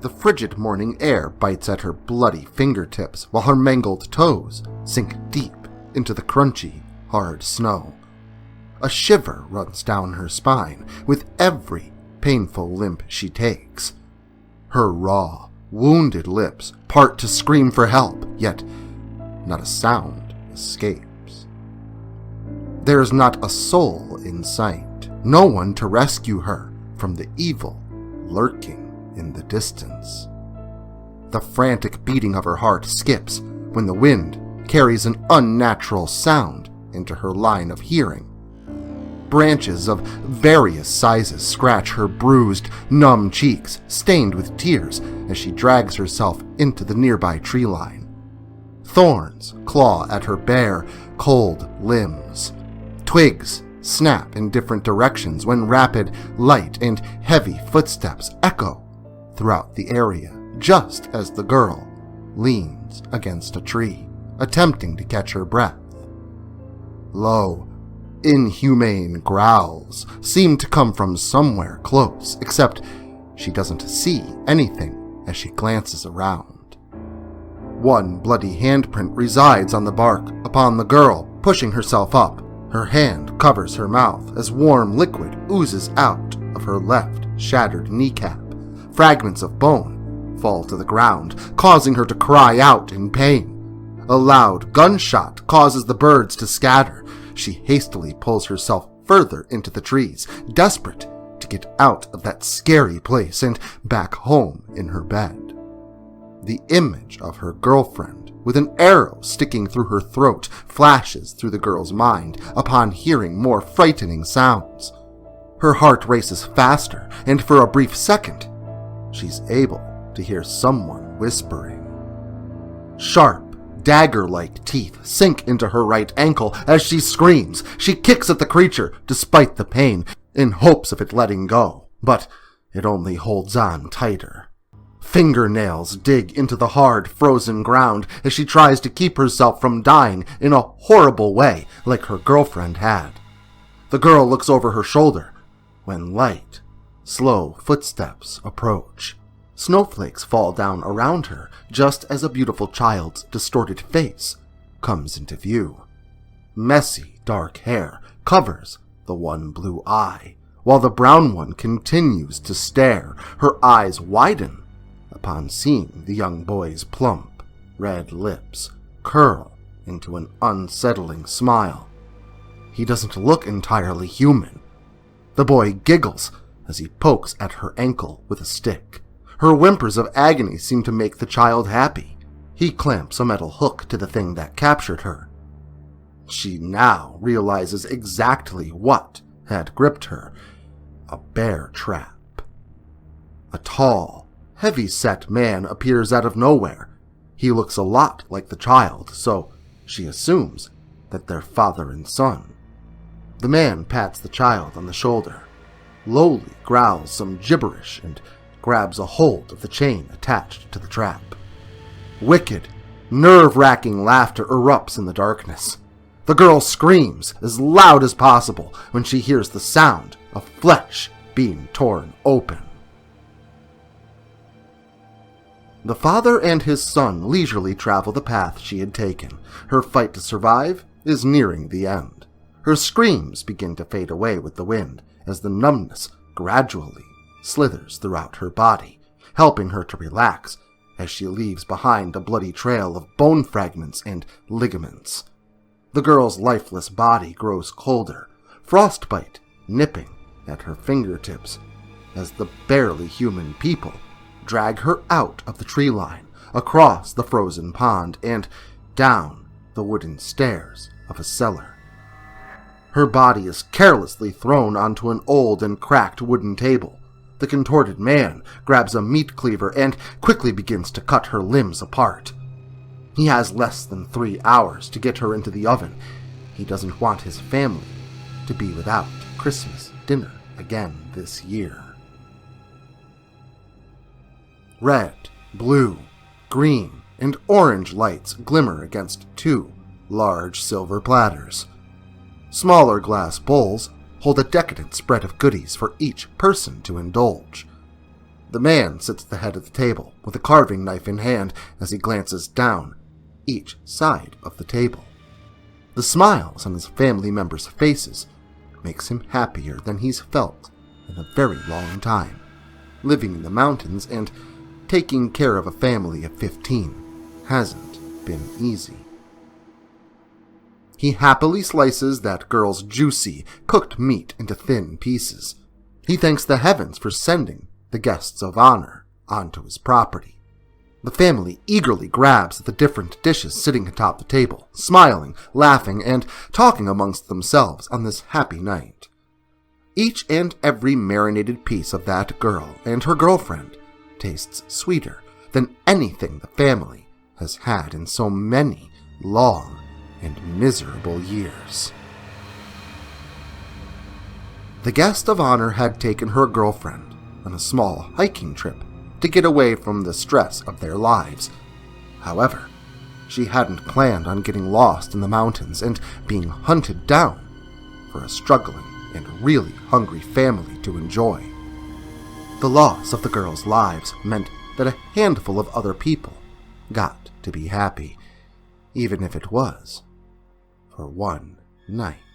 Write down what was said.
The frigid morning air bites at her bloody fingertips while her mangled toes sink deep into the crunchy, hard snow. A shiver runs down her spine with every painful limp she takes. Her raw, wounded lips part to scream for help, yet not a sound escapes. There is not a soul in sight, no one to rescue her from the evil lurking in the distance. The frantic beating of her heart skips when the wind carries an unnatural sound into her line of hearing. Branches of various sizes scratch her bruised, numb cheeks, stained with tears, as she drags herself into the nearby tree line. Thorns claw at her bare, cold limbs. Twigs snap in different directions when rapid, light, and heavy footsteps echo throughout the area, just as the girl leans against a tree, attempting to catch her breath. Low, inhumane growls seem to come from somewhere close, except she doesn't see anything as she glances around. One bloody handprint resides on the bark upon the girl, pushing herself up. Her hand covers her mouth as warm liquid oozes out of her left shattered kneecap. Fragments of bone fall to the ground, causing her to cry out in pain. A loud gunshot causes the birds to scatter. She hastily pulls herself further into the trees, desperate to get out of that scary place and back home in her bed. The image of her girlfriend, with an arrow sticking through her throat, flashes through the girl's mind upon hearing more frightening sounds. Her heart races faster, and for a brief second, she's able to hear someone whispering. Sharp, dagger-like teeth sink into her right ankle as she screams. She kicks at the creature, despite the pain, in hopes of it letting go, but it only holds on tighter. Fingernails dig into the hard, frozen ground as she tries to keep herself from dying in a horrible way like her girlfriend had. The girl looks over her shoulder when light, slow footsteps approach. Snowflakes fall down around her just as a beautiful child's distorted face comes into view. Messy, dark hair covers the one blue eye, while the brown one continues to stare. Her eyes widen upon seeing the young boy's plump, red lips curl into an unsettling smile. He doesn't look entirely human. The boy giggles as he pokes at her ankle with a stick. Her whimpers of agony seem to make the child happy. He clamps a metal hook to the thing that captured her. She now realizes exactly what had gripped her: a bear trap. A tall, heavy-set man appears out of nowhere. He looks a lot like the child, so she assumes that they're father and son. The man pats the child on the shoulder, lowly growls some gibberish, and grabs a hold of the chain attached to the trap. Wicked, nerve-wracking laughter erupts in the darkness. The girl screams as loud as possible when she hears the sound of flesh being torn open. The father and his son leisurely travel the path she had taken. Her fight to survive is nearing the end. Her screams begin to fade away with the wind as the numbness gradually slithers throughout her body, helping her to relax as she leaves behind a bloody trail of bone fragments and ligaments. The girl's lifeless body grows colder, frostbite nipping at her fingertips as the barely human people drag her out of the tree line, across the frozen pond, and down the wooden stairs of a cellar. Her body is carelessly thrown onto an old and cracked wooden table. The contorted man grabs a meat cleaver and quickly begins to cut her limbs apart. He has less than 3 hours to get her into the oven. He doesn't want his family to be without Christmas dinner again this year. Red, blue, green, and orange lights glimmer against 2 large silver platters. Smaller glass bowls hold a decadent spread of goodies for each person to indulge. The man sits at the head of the table with a carving knife in hand as he glances down each side of the table. The smiles on his family members' faces makes him happier than he's felt in a very long time. Living in the mountains and taking care of a family of 15 hasn't been easy. He happily slices that girl's juicy, cooked meat into thin pieces. He thanks the heavens for sending the guests of honor onto his property. The family eagerly grabs at the different dishes sitting atop the table, smiling, laughing, and talking amongst themselves on this happy night. Each and every marinated piece of that girl and her girlfriend tastes sweeter than anything the family has had in so many long and miserable years. The guest of honor had taken her girlfriend on a small hiking trip to get away from the stress of their lives. However, she hadn't planned on getting lost in the mountains and being hunted down for a struggling and really hungry family to enjoy. The loss of the girls' lives meant that a handful of other people got to be happy, even if it was for one night.